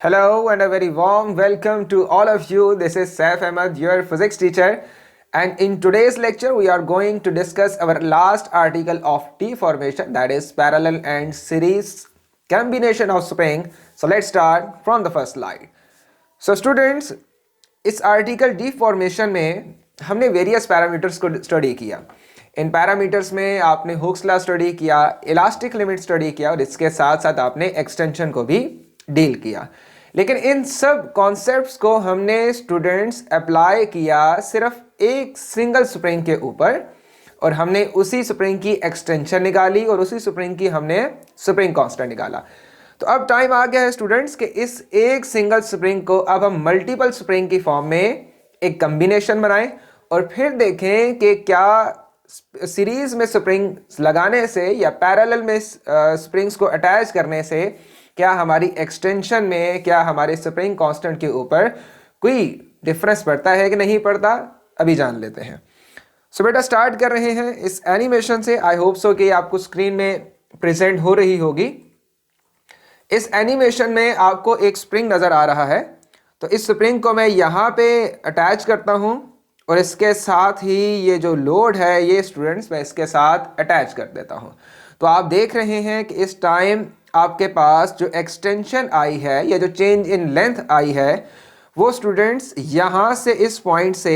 Hello and a very warm welcome to all of you. This is Saif Ahmed, your physics teacher. And in today's lecture, we are going to discuss our last article of deformation, that is parallel and series combination of spring. So let's start from the first slide. So students, इस article deformation में हमने various parameters को study किया. इन parameters में आपने Hooke's law study किया, elastic limit study किया और इसके साथ साथ आपने एक्सटेंशन को भी डील किया. लेकिन इन सब कॉन्सेप्ट्स को हमने स्टूडेंट्स अप्लाई किया सिर्फ एक सिंगल स्प्रिंग के ऊपर और हमने उसी स्प्रिंग की एक्सटेंशन निकाली और उसी स्प्रिंग की हमने स्प्रिंग कांस्टेंट निकाला. तो अब टाइम आ गया है स्टूडेंट्स कि इस एक सिंगल स्प्रिंग को अब हम मल्टीपल स्प्रिंग की फॉर्म में एक कॉम्बिनेशन बनाएं और फिर देखें कि क्या सीरीज में स्प्रिंग लगाने से या पैरेलल में स्प्रिंग्स को अटैच करने से क्या हमारी एक्सटेंशन में, क्या हमारे स्प्रिंग कांस्टेंट के ऊपर कोई डिफरेंस पड़ता है कि नहीं पड़ता, अभी जान लेते हैं. सो बेटा स्टार्ट कर रहे हैं इस एनिमेशन से. आई होप सो कि आपको स्क्रीन में प्रेजेंट हो रही होगी. इस एनिमेशन में आपको एक स्प्रिंग नज़र आ रहा है. तो इस स्प्रिंग को मैं यहाँ पे अटैच करता हूँ और इसके साथ ही ये जो लोड है ये स्टूडेंट्स मैं इसके साथ अटैच कर देता हूँ. तो आप देख रहे हैं कि इस टाइम आपके पास जो एक्सटेंशन आई है या जो चेंज इन लेंथ आई है वो स्टूडेंट्स यहाँ से इस पॉइंट से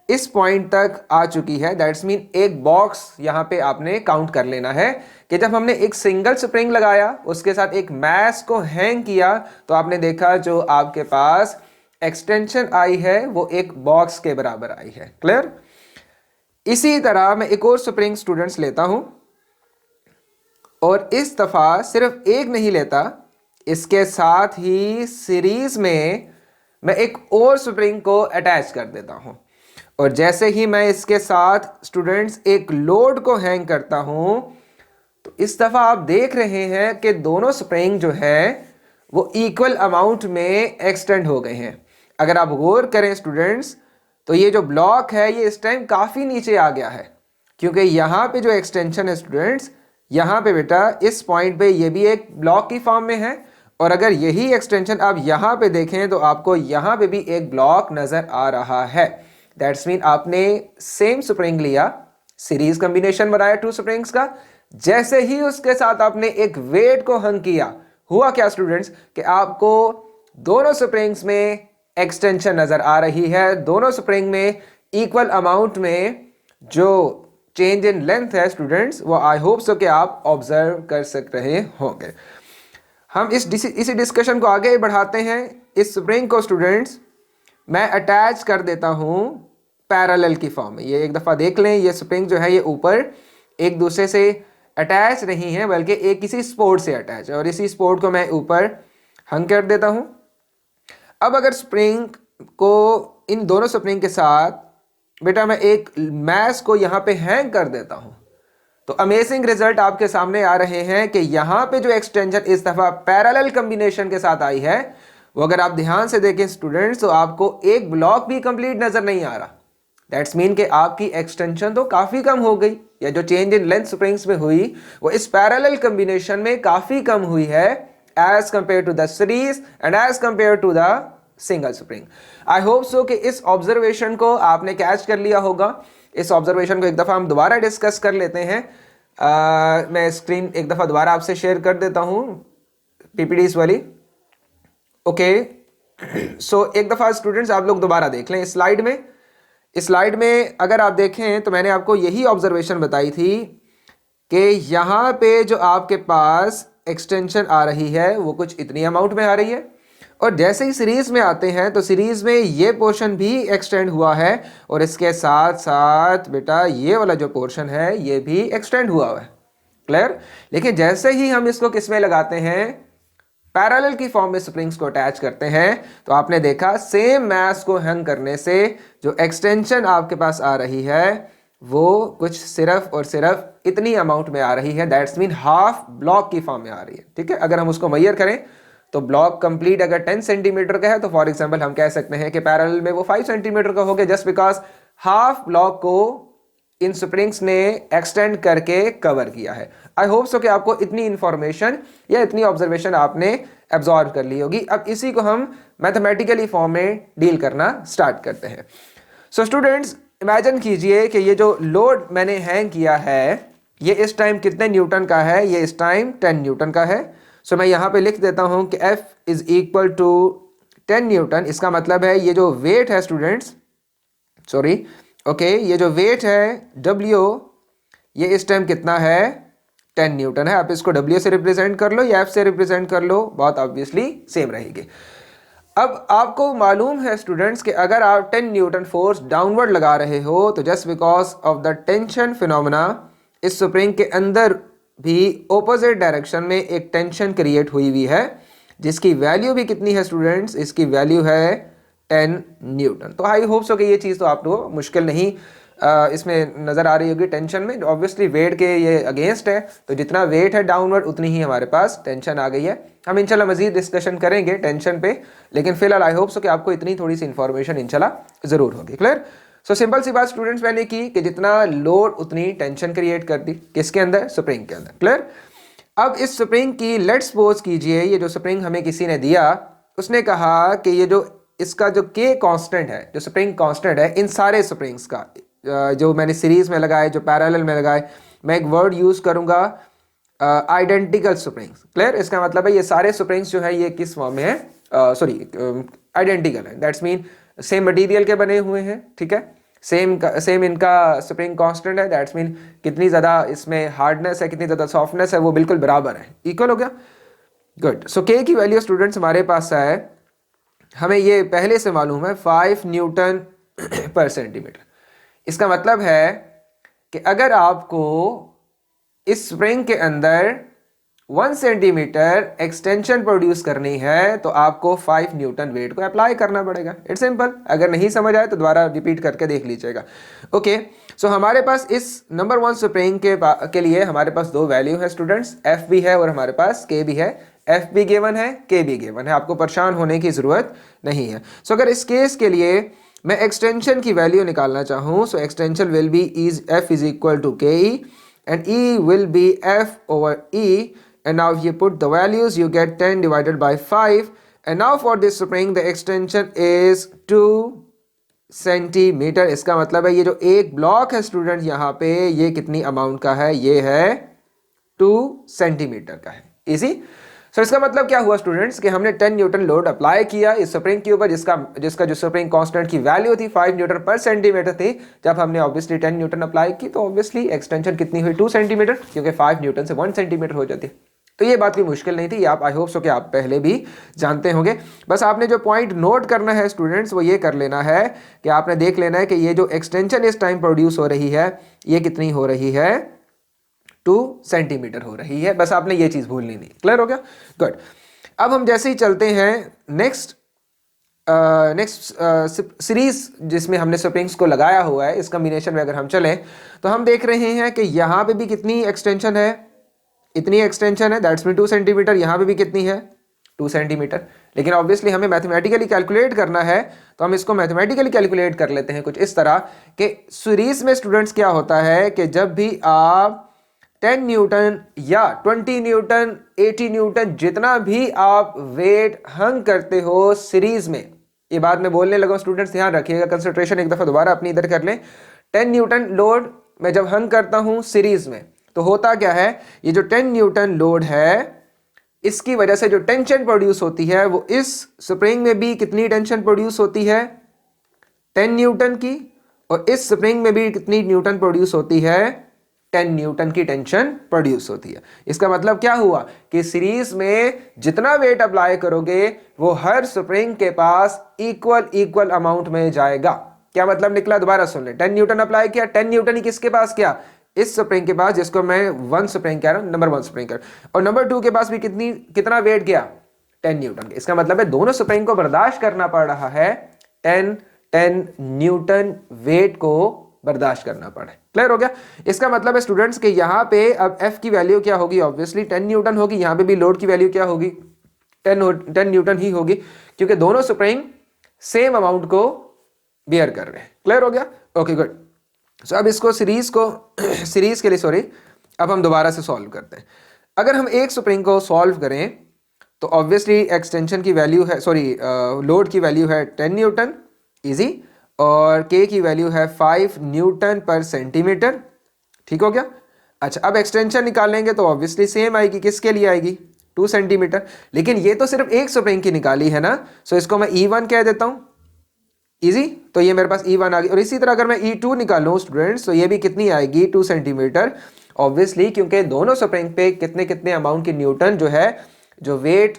इस पॉइंट तक आ चुकी है. दैट्स मीन एक बॉक्स यहाँ पे आपने काउंट कर लेना है कि जब हमने एक सिंगल स्प्रिंग लगाया उसके साथ एक मैस को हैंग किया तो आपने देखा जो आपके पास एक्सटेंशन आई है वो एक बॉक्स के बराबर आई है. क्लियर? इसी तरह मैं एक और स्प्रिंग स्टूडेंट्स लेता हूं और इस दफा सिर्फ एक नहीं लेता, इसके साथ ही सीरीज में मैं एक और स्प्रिंग को अटैच कर देता हूं और जैसे ही मैं इसके साथ स्टूडेंट्स एक लोड को हैंग करता हूं तो इस दफा आप देख रहे हैं कि दोनों स्प्रिंग जो है वो इक्वल अमाउंट में एक्सटेंड हो गए हैं. अगर आप गौर करें स्टूडेंट्स तो ये जो ब्लॉक है ये इस टाइम काफ़ी नीचे आ गया है क्योंकि यहाँ पे जो एक्सटेंशन है स्टूडेंट्स, यहाँ पे बेटा इस पॉइंट पे ये भी एक ब्लॉक की फॉर्म में है और अगर यही एक्सटेंशन आप यहाँ पे देखें तो आपको यहाँ पे भी एक ब्लॉक नज़र आ रहा है. दैट्स मीन आपने सेम स्प्रिंग लिया, सीरीज कॉम्बिनेशन बनाया टू स्प्रिंग्स का, जैसे ही उसके साथ आपने एक वेट को हंग किया हुआ क्या स्टूडेंट्स कि आपको दोनों स्प्रिंग्स में एक्सटेंशन नज़र आ रही है. दोनों स्प्रिंग में इक्वल अमाउंट में जो चेंज इन लेंथ है स्टूडेंट्स वो आई होप सो कि आप ऑब्जर्व कर सक रहे होंगे. हम इसी डिस्कशन को आगे बढ़ाते हैं. इस स्प्रिंग को स्टूडेंट्स मैं अटैच कर देता हूँ पैरेलल की फॉर्म में. ये एक दफ़ा देख लें, ये स्प्रिंग जो है ये ऊपर एक दूसरे से अटैच नहीं है बल्कि एक किसी सपोर्ट से अटैच है और इसी सपोर्ट को मैं ऊपर हंग कर देता हूँ. अब अगर स्प्रिंग को इन दोनों स्प्रिंग के साथ बेटा मैं एक मैस को यहाँ पे हैंग कर देता हूँ तो अमेजिंग रिजल्ट आपके सामने आ रहे हैं कि यहाँ पे जो एक्सटेंशन इस दफ़ा पैरेलल कॉम्बिनेशन के साथ आई है वो अगर आप ध्यान से देखें स्टूडेंट्स तो आपको एक ब्लॉक भी कंप्लीट नज़र नहीं आ रहा. दैट्स मीन कि आपकी एक्सटेंशन तो काफ़ी कम हो गई या जो चेंज इन लेंथ स्प्रिंग्स में हुई वो इस पैरेलल कॉम्बिनेशन में काफ़ी कम हुई है as compare to the series and as compare to the single spring. I hope so कि इस ऑब्जर्वेशन को आपने कैच कर लिया होगा. इस ऑब्जर्वेशन को एक दफ़ा हम दोबारा डिस्कस कर लेते हैं. मैं स्क्रीन एक दफ़ा दोबारा आपसे शेयर कर देता हूँ पीपीडीज वाली. ओके सो एक दफ़ा स्टूडेंट्स आप लोग दोबारा देख लें इस स्लाइड में अगर आप देखें तो मैंने आपको यही ऑब्जर्वेशन बताई थी कि यहाँ पे जो आपके पास एक्सटेंशन आ रही है वो कुछ इतनी अमाउंट में आ रही है और जैसे ही सीरीज में आते हैं तो सीरीज में ये पोर्शन भी एक्सटेंड हुआ है और इसके साथ साथ बेटा ये वाला जो पोर्शन है ये भी एक्सटेंड हुआ है. क्लियर? लेकिन जैसे ही हम इसको किस में लगाते हैं, पैरेलल की फॉर्म में स्प्रिंग्स को अटैच करते हैं तो आपने देखा सेम मैस को हैंग करने से जो एक्सटेंशन आपके पास आ रही है वो कुछ सिर्फ और सिर्फ इतनी अमाउंट में आ रही है. दैट्स मीन हाफ ब्लॉक की फॉर्म में आ रही है. ठीक है? अगर हम उसको मेजर करें तो ब्लॉक कंप्लीट अगर 10 सेंटीमीटर का है तो फॉर एग्जांपल हम कह सकते हैं कि पैरेलल में वो 5 सेंटीमीटर का हो गया जस्ट बिकॉज हाफ ब्लॉक को इन स्प्रिंग्स ने एक्सटेंड करके कवर किया है. आई होप सो कि आपको इतनी इंफॉर्मेशन या इतनी ऑब्जर्वेशन आपने एब्जॉर्व कर ली होगी। अब इसी को हम मैथमेटिकली फॉर्म में डील करना स्टार्ट करते हैं। सो स्टूडेंट्स, इमेजिन कीजिए कि ये जो लोड मैंने हैंग किया है ये इस टाइम कितने न्यूटन का है, ये इस टाइम 10 न्यूटन का है। सो मैं यहाँ पे लिख देता हूँ कि F is equal to 10 newton. इसका मतलब है ये जो वेट है स्टूडेंट्स, सॉरी ओके, ये जो वेट है W, ये इस टाइम कितना है, 10 न्यूटन है। आप इसको W से रिप्रेजेंट कर लो या F से रिप्रेजेंट कर लो, बहुत ऑब्वियसली सेम रहेगी। अब आपको मालूम है स्टूडेंट्स कि अगर आप 10 न्यूटन फोर्स डाउनवर्ड लगा रहे हो तो just because of the tension phenomena इस स्प्रिंग के अंदर भी ऑपोजिट डायरेक्शन में एक टेंशन क्रिएट हुई हुई है, जिसकी वैल्यू भी कितनी है स्टूडेंट्स, इसकी वैल्यू है 10 न्यूटन। तो आई होप सो कि ये चीज़ तो आपको मुश्किल नहीं इसमें नज़र आ रही होगी। टेंशन में ऑब्वियसली वेट के ये अगेंस्ट है, तो जितना वेट है डाउनवर्ड उतनी ही हमारे पास टेंशन आ गई है। हम इंशाल्लाह मजीद डिस्कशन करेंगे टेंशन पे, लेकिन फिलहाल आई होप सो कि आपको इतनी थोड़ी सी इंफॉर्मेशन इंशाल्लाह ज़रूर होगी। क्लियर? सो सिंपल सी बात स्टूडेंट्स मैंने की कि जितना लोड उतनी टेंशन क्रिएट कर दी, किसके अंदर, स्प्रिंग के अंदर। क्लियर? अब इस स्प्रिंग की लेट्स सपोज कीजिए ये जो स्प्रिंग हमें किसी ने दिया, उसने कहा कि ये जो इसका जो के कांस्टेंट है, जो स्प्रिंग कांस्टेंट है इन सारे स्प्रिंग्स का, जो मैंने सीरीज में लगाए, जो पैरेलल में लगाए, मैं एक वर्ड यूज करूंगा आइडेंटिकल स्प्रिंग्स। क्लियर? इसका मतलब है ये सारे स्प्रिंग्स जो है ये किस फॉर्म में है, सॉरी आइडेंटिकल है, दैट्स मीन सेम मटेरियल के बने हुए हैं। ठीक है, सेम इनका स्प्रिंग कांस्टेंट है, दैट्स मीन कितनी ज़्यादा इसमें हार्डनेस है, कितनी ज़्यादा सॉफ्टनेस है, वो बिल्कुल बराबर है, इक्वल हो गया। गुड। सो के की वैल्यू स्टूडेंट्स हमारे पास है, हमें ये पहले से मालूम है 5 न्यूटन पर सेंटीमीटर। इसका मतलब है कि अगर आपको इस स्प्रिंग के अंदर 1 सेंटीमीटर एक्सटेंशन प्रोड्यूस करनी है तो आपको 5 न्यूटन वेट को अप्लाई करना पड़ेगा। It's simple. अगर नहीं समझ आए तो दोबारा रिपीट करके देख लीजिएगा। ओके, सो हमारे पास इस नंबर 1 स्प्रिंग के लिए हमारे पास दो वैल्यू है स्टूडेंट्स, एफ भी है और हमारे पास के भी है। एफ भी गिवन है, के भी गिवन है, आपको परेशान होने की जरूरत नहीं है। सो अगर इस केस के लिए मैं एक्सटेंशन की वैल्यू निकालना चाहूँ, so extension will be F is equal to K E and E will be F over E, and now if you put the values you get 10 divided by 5, and now for this spring the extension is 2 centimetre. इसका मतलब है ये जो एक block है student यहाँ पे ये कितनी अमाउंट का है, ये है 2 सेंटीमीटर का है। इजी। सो इसका मतलब क्या हुआ स्टूडेंट्स कि हमने 10 न्यूटन लोड अप्लाई किया इस स्प्रिंग के ऊपर, जिसका जो स्प्रिंग कांस्टेंट की वैल्यू थी 5 न्यूटन पर सेंटीमीटर थी। जब हमने ऑब्वियसली 10 न्यूटन अप्लाई की तो ऑब्वियसली एक्सटेंशन कितनी हुई, 2 सेंटीमीटर, क्योंकि 5 न्यूटन से 1 सेंटीमीटर हो जाती है। तो ये बात कोई मुश्किल नहीं थी, आप आई होप सो कि आप पहले भी जानते होंगे। बस आपने जो पॉइंट नोट करना है स्टूडेंट्स वो ये कर लेना है कि आपने देख लेना है कि ये जो एक्सटेंशन इस टाइम प्रोड्यूस हो रही है ये कितनी हो रही है, 2 सेंटीमीटर हो रही है। बस आपने ये चीज भूलनी नहीं। क्लियर हो गया? गुड। अब हम जैसे ही चलते हैं नेक्स्ट सीरीज जिसमें हमने स्प्रिंग्स को लगाया हुआ है, इस कॉम्बिनेशन में अगर हम चलें तो हम देख रहे हैं कि यहाँ पे भी कितनी एक्सटेंशन है, इतनी एक्सटेंशन है, दैट्स मीन 2 सेंटीमीटर। यहाँ पे भी कितनी है, 2 सेंटीमीटर। लेकिन ऑब्वियसली हमें मैथमेटिकली कैलकुलेट करना है तो हम इसको मैथमेटिकली कैलकुलेट कर लेते हैं कुछ इस तरह कि सीरीज में स्टूडेंट्स क्या होता है कि जब भी आप 10 न्यूटन या 20 न्यूटन 80 न्यूटन जितना भी आप वेट हंग करते हो सीरीज में, ये बात मैं बोलने लगा स्टूडेंट्स ध्यान रखिएगा, कंसंट्रेशन एक दफा दोबारा अपनी इधर कर लें। 10 न्यूटन लोड मैं जब हंग करता हूं सीरीज में तो होता क्या है, ये जो 10 न्यूटन लोड है इसकी वजह से जो टेंशन प्रोड्यूस होती है वो इस स्प्रिंग में भी कितनी टेंशन प्रोड्यूस होती है, 10 न्यूटन की, और इस स्प्रिंग में भी कितनी न्यूटन प्रोड्यूस होती है, 10 न्यूटन की टेंशन प्रोड्यूस होती है। इसका मतलब क्या हुआ कि सीरीज में जितना वेट अप्लाई करोगे वो हर स्प्रिंग के पास इक्वल अमाउंट में जाएगा। क्या मतलब निकला, दोबारा सुन ले। 10 न्यूटन अप्लाई किया, 10 न्यूटन ही किसके पास, क्या इस स्प्रिंग के पास, जिसको मैं 1 स्प्रिंग कह रहा हूं, नंबर 1 स्प्रिंग कर, और नंबर 2 के पास भी कितना वेट गया, 10 न्यूटन। इसका मतलब है दोनों स्प्रिंग को बर्दाश्त करना पड़ रहा है, 10 न्यूटन वेट को बर्दाश्त करना पड़े। क्लियर हो गया? इसका मतलब है स्टूडेंट्स कि यहाँ पे अब F की वैल्यू क्या होगी, ऑब्वियसली 10 न्यूटन होगी। यहाँ पे भी लोड की वैल्यू क्या होगी, 10 न्यूटन ही होगी, क्योंकि दोनों स्प्रिंग सेम अमाउंट को बियर कर रहे हैं। क्लियर हो गया? Okay good. सो अब इसको सीरीज के लिए अब हम दोबारा से सॉल्व करते हैं। अगर हम एक स्प्रिंग को सॉल्व करें तो ऑब्वियसली एक्सटेंशन की वैल्यू है, सॉरी लोड की वैल्यू है 10 न्यूटन, इजी, और के की वैल्यू है 5 न्यूटन पर सेंटीमीटर। ठीक हो गया। अच्छा, अब एक्सटेंशन निकालेंगे तो ऑब्वियसली सेम आएगी, किसके लिए आएगी, 2 सेंटीमीटर। लेकिन ये तो सिर्फ एक स्प्रिंग की निकाली है ना, सो इसको मैं E1 कह देता हूं, इजी। तो ये मेरे पास E1 आ गई। और इसी तरह अगर मैं E2 निकालूं स्टूडेंट्स, तो ये भी कितनी आएगी, 2 सेंटीमीटर, ऑब्वियसली, क्योंकि दोनों स्प्रिंग पे कितने कितने अमाउंट की न्यूटन जो है, जो वेट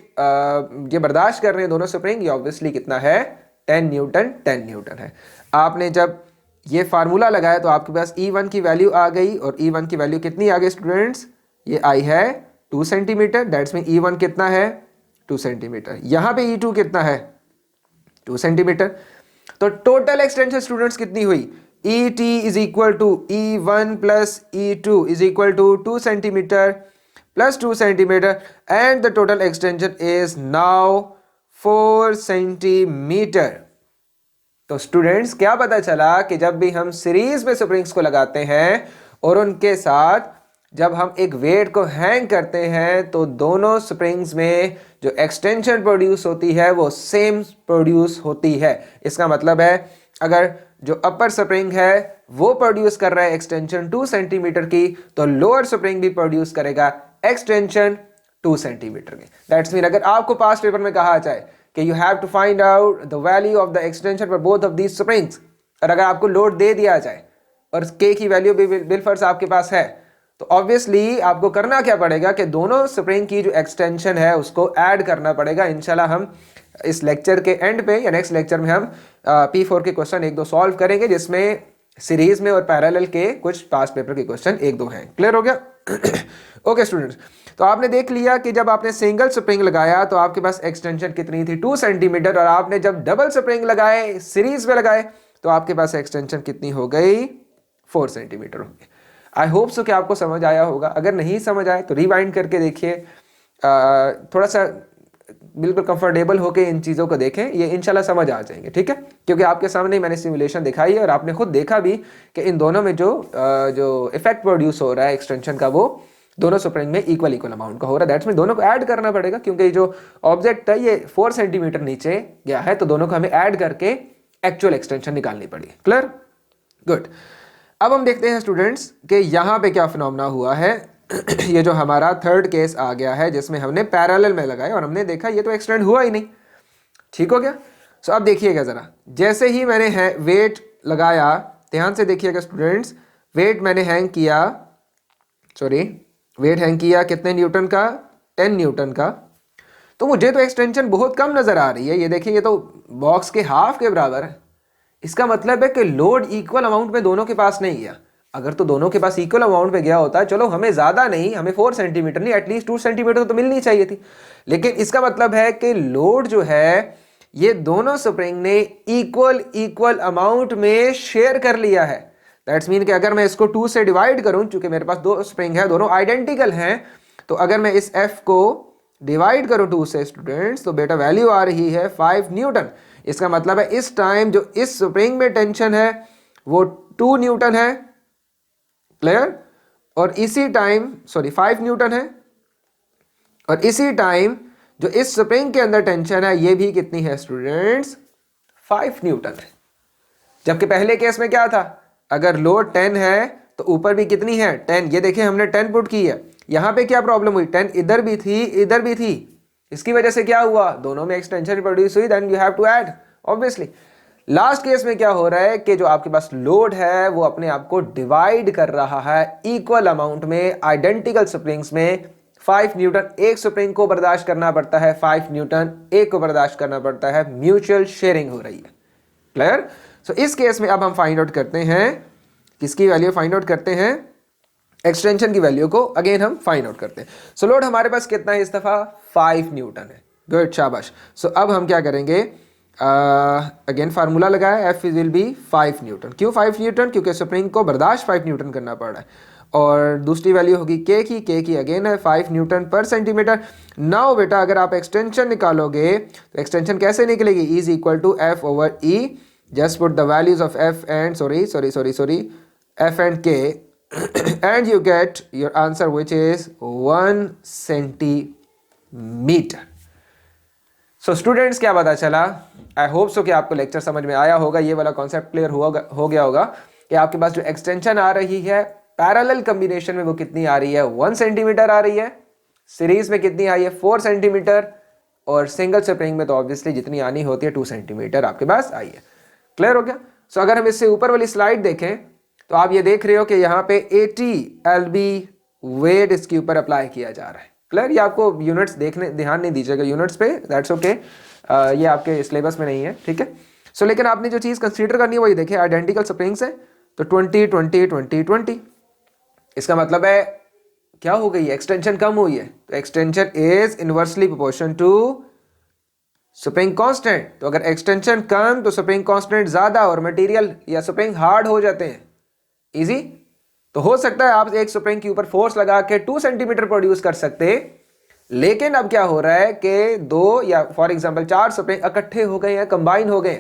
ये बर्दाश्त कर रहे हैं दोनों स्प्रिंग, ये ऑब्वियसली कितना है, 10 न्यूटन, 10 न्यूटन है। आपने जब ये फार्मूला लगाया तो आपके पास E1 की वैल्यू आ गई, और E1 की वैल्यू कितनी आ गई स्टूडेंट्स, ये आई है 2 सेंटीमीटर। दैट्स मीन E1 कितना है, 2 सेंटीमीटर। यहां पे E2 कितना है, 2 सेंटीमीटर। तो टोटल एक्सटेंशन स्टूडेंट्स कितनी हुई, E T is equal to E1 plus E2 is equal to 2 centimetre plus 2 centimetre, and the total extension is now 4 centimetre. तो स्टूडेंट्स क्या पता चला कि जब भी हम सीरीज में स्प्रिंग्स को लगाते हैं और उनके साथ जब हम एक वेट को हैंग करते हैं, तो दोनों स्प्रिंग्स में जो एक्सटेंशन प्रोड्यूस होती है वो सेम प्रोड्यूस होती है। इसका मतलब है अगर जो अपर स्प्रिंग है वो प्रोड्यूस कर रहा है एक्सटेंशन 2 सेंटीमीटर की, तो लोअर स्प्रिंग भी प्रोड्यूस करेगा एक्सटेंशन 2 सेंटीमीटर की। दैट्स मीन अगर आपको पास्ट पेपर में कहा जाए कि you have to find out the value of the extension for both of these springs, और अगर आपको लोड दे दिया जाए और के की वैल्यू भी बिलफर्ज आपके पास है, तो ऑब्वियसली आपको करना क्या पड़ेगा कि दोनों स्प्रिंग की जो एक्सटेंशन है उसको ऐड करना पड़ेगा। इंशाल्लाह हम इस लेक्चर के एंड पे या नेक्स्ट लेक्चर में हम P4 के क्वेश्चन 1-2 सॉल्व करेंगे, जिसमें सीरीज में और पैरेलल के कुछ पास्ट पेपर के क्वेश्चन 1-2 हैं। क्लियर हो गया? ओके स्टूडेंट्स, तो आपने देख लिया कि जब आपने सिंगल स्प्रिंग लगाया तो आपके पास एक्सटेंशन कितनी थी, 2 सेंटीमीटर, और आपने जब डबल स्प्रिंग लगाए, सीरीज में लगाए, तो आपके पास एक्सटेंशन कितनी हो गई, 4 सेंटीमीटर हो गई। आई होप सो कि आपको समझ आया होगा। अगर नहीं समझ आए तो रिवाइंड करके देखिए, थोड़ा सा बिल्कुल कंफर्टेबल होके इन चीज़ों को देखें, ये इंशाल्लाह समझ आ जाएंगे। ठीक है, क्योंकि आपके सामने मैंने सिमुलेशन दिखाई है और आपने खुद देखा भी कि इन दोनों में जो इफेक्ट प्रोड्यूस हो रहा है एक्सटेंशन का, वो दोनों स्प्रिंग में इक्वल अमाउंट का हो रहा है। दैट्स मीन दोनों को ऐड करना पड़ेगा, क्योंकि जो ऑब्जेक्ट है ये 4 सेंटीमीटर नीचे गया है, तो दोनों को हमें ऐड करके एक्चुअल एक्सटेंशन निकालनी पड़ी। क्लियर? गुड। अब हम देखते हैं स्टूडेंट्स कि यहाँ पे क्या फिनोमेना हुआ है। ये जो हमारा थर्ड केस आ गया है जिसमें हमने पैरेलल में लगाया और हमने देखा ये तो एक्सटेंड हुआ ही नहीं। ठीक हो गया? सो अब देखिएगा ज़रा, जैसे ही मैंने वेट लगाया, ध्यान से देखिएगा स्टूडेंट्स, वेट मैंने हैंग किया, वेट हैंग किया कितने न्यूटन का, 10 न्यूटन का, तो मुझे तो एक्सटेंशन बहुत कम नज़र आ रही है। ये देखिए, ये तो बॉक्स के हाफ के बराबर है। इसका मतलब है कि लोड इक्वल अमाउंट में दोनों के पास नहीं गया। अगर तो दोनों के पास इक्वल अमाउंट में गया होता है, चलो हमें ज़्यादा नहीं, हमें 4 सेंटीमीटर नहीं, एटलीस्ट 2 सेंटीमीटर तो मिलनी चाहिए थी। लेकिन इसका मतलब है कि लोड जो है ये दोनों स्प्रिंग ने इक्वल अमाउंट में शेयर कर लिया है। दैट्स मीन कि अगर मैं इसको 2 से डिवाइड करूं, चूंकि मेरे पास 2 स्प्रिंग है, दोनों आइडेंटिकल हैं, तो अगर मैं इस F को डिवाइड करूं 2 से स्टूडेंट्स, तो बेटा वैल्यू आ रही है 5 न्यूटन। इसका मतलब है इस टाइम जो इस स्प्रिंग में टेंशन है वो 2 न्यूटन है। क्लियर? और इसी टाइम 5 न्यूटन है, और इसी टाइम जो इस स्प्रिंग के अंदर टेंशन है ये भी कितनी है स्टूडेंट्स, 5 न्यूटन है। जबकि पहले केस में क्या था, अगर लोड 10 है तो ऊपर भी कितनी है, 10। ये देखिए हमने 10 पुट की है। यहां पे क्या प्रॉब्लम हुई, 10 इधर भी थी, इधर भी थी। इसकी वजह से क्या हुआ, दोनों में एक्सटेंशन प्रोड्यूस हुई, then you have to add obviously. Last case में क्या हो रहा है कि जो आपके पास लोड है वो अपने आप को डिवाइड कर रहा है इक्वल अमाउंट में, आइडेंटिकल स्प्रिंग्स में। 5 न्यूटन एक स्प्रिंग को बर्दाश्त करना पड़ता है, 5 न्यूटन एक को बर्दाश्त करना पड़ता है, म्यूचुअल शेयरिंग हो रही है। क्लियर? सो इस केस में अब हम फाइंड आउट करते हैं, किसकी वैल्यू फाइंड आउट करते हैं, एक्सटेंशन की वैल्यू को अगेन हम फाइंड आउट करते हैं। सो लोड हमारे पास कितना है इस दफा, 5 न्यूटन है। गुड, शाबाश। सो अब हम क्या करेंगे, अगेन फार्मूला लगाया, F विल बी 5 न्यूटन। क्यों 5 न्यूटन? क्योंकि स्प्रिंग को बर्दाश्त 5 न्यूटन करना पड़ रहा है। और दूसरी वैल्यू होगी के की अगेन है 5 न्यूटन पर सेंटीमीटर। नाउ बेटा अगर आप एक्सटेंशन निकालोगे तो एक्सटेंशन कैसे निकलेगी, is equal to F over E। Just put the values of F and F and K and you get your answer which is 1 centimeter। So students क्या पता चला, आई होप सो कि आपको लेक्चर समझ में आया होगा, ये वाला कॉन्सेप्ट क्लियर हो गया होगा कि आपके पास जो एक्सटेंशन आ रही है पैरेलल कॉम्बिनेशन में वो कितनी आ रही है, 1 सेंटीमीटर आ रही है, सीरीज में कितनी आई है 4 सेंटीमीटर, और सिंगल स्प्रिंग में तो ऑब्वियसली जितनी आनी होती है 2 सेंटीमीटर आपके पास आई है। क्लियर हो गया? सो अगर हम इससे ऊपर वाली स्लाइड देखें तो आप ये देख रहे हो कि यहाँ पे 80 LB वेट इसके ऊपर अप्लाई किया जा रहा है। क्लियर? ये आपको यूनिट्स देखने ध्यान नहीं दीजिएगा यूनिट्स पे, दैट्स ओके, ये आपके सिलेबस में नहीं है, ठीक है। सो लेकिन आपने जो चीज़ कंसीडर करनी है वही देखिए, आइडेंटिकल स्प्रिंग्स है तो 20 20 20 20, इसका मतलब है क्या हो गई, एक्सटेंशन कम हुई है, तो extension is inversely proportion to spring constant. तो अगर एक्सटेंशन कम तो स्प्रिंग कांस्टेंट ज्यादा और मटेरियल या स्प्रिंग हार्ड हो जाते हैं, इजी। तो हो सकता है आप एक स्प्रिंग के ऊपर फोर्स लगा के 2 सेंटीमीटर प्रोड्यूस कर सकते, लेकिन अब क्या हो रहा है कि 2 या फॉर एग्जांपल 4 स्प्रिंग इकट्ठे हो गए हैं, कंबाइन हो गए,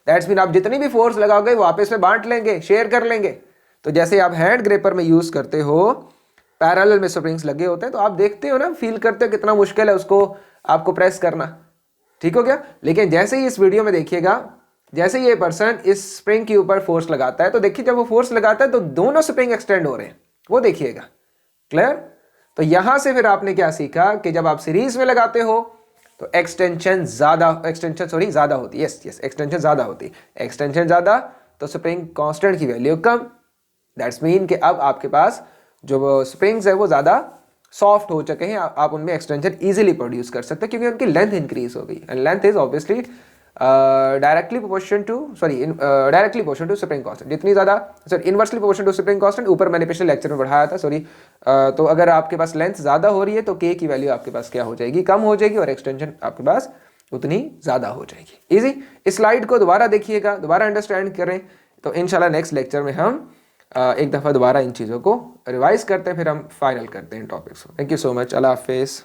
दैट्स मीन आप जितनी भी फोर्स लगाओगे वो आपस में बांट लेंगे, शेयर कर लेंगे। तो जैसे आप हैंड ग्रेपर में यूज करते हो, पैरेलल में स्प्रिंग्स लगे होते हैं, तो आप देखते हो ना, फील करते हो कितना मुश्किल है उसको आपको प्रेस करना, ठीक हो गया। लेकिन जैसे ही इस वीडियो में देखिएगा, जैसे ये पर्सन इस स्प्रिंग के ऊपर फोर्स लगाता है, तो देखिए जब वो फोर्स लगाता है तो दोनों स्प्रिंग एक्सटेंड हो रहे हैं, वो देखिएगा। क्लियर? तो यहां से फिर आपने क्या सीखा कि जब आप सीरीज में लगाते हो तो एक्सटेंशन ज्यादा होती है, यस एक्सटेंशन ज्यादा होती है, एक्सटेंशन ज्यादा तो स्प्रिंग कांस्टेंट की वैल्यू कम, दैट्स मीन कि अब आपके पास जो स्प्रिंग्स है वो ज्यादा सॉफ्ट हो चुके हैं, आप उनमें एक्सटेंशन इजीली प्रोड्यूस कर सकते हैं क्योंकि उनकी लेंथ इंक्रीज हो गई, and length is obviously directly proportion to spring constant, जितनी ज्यादा inversely proportion to spring constant, ऊपर मैंने पिछले लेक्चर में पढ़ाया था, तो अगर आपके पास लेंथ ज्यादा हो रही है तो के की वैल्यू आपके पास क्या हो जाएगी, कम हो जाएगी, और एक्सटेंशन आपके पास उतनी ज्यादा हो जाएगी। इजी। इस स्लाइड को दोबारा देखिएगा, दोबारा अंडरस्टैंड करें, तो इंशाल्लाह नेक्स्ट लेक्चर में हम एक दफ़ा दोबारा इन चीज़ों को रिवाइज करते हैं, फिर हम फाइनल करते हैं टॉपिक्स को। थैंक यू सो मच, अल्लाह हाफिज़।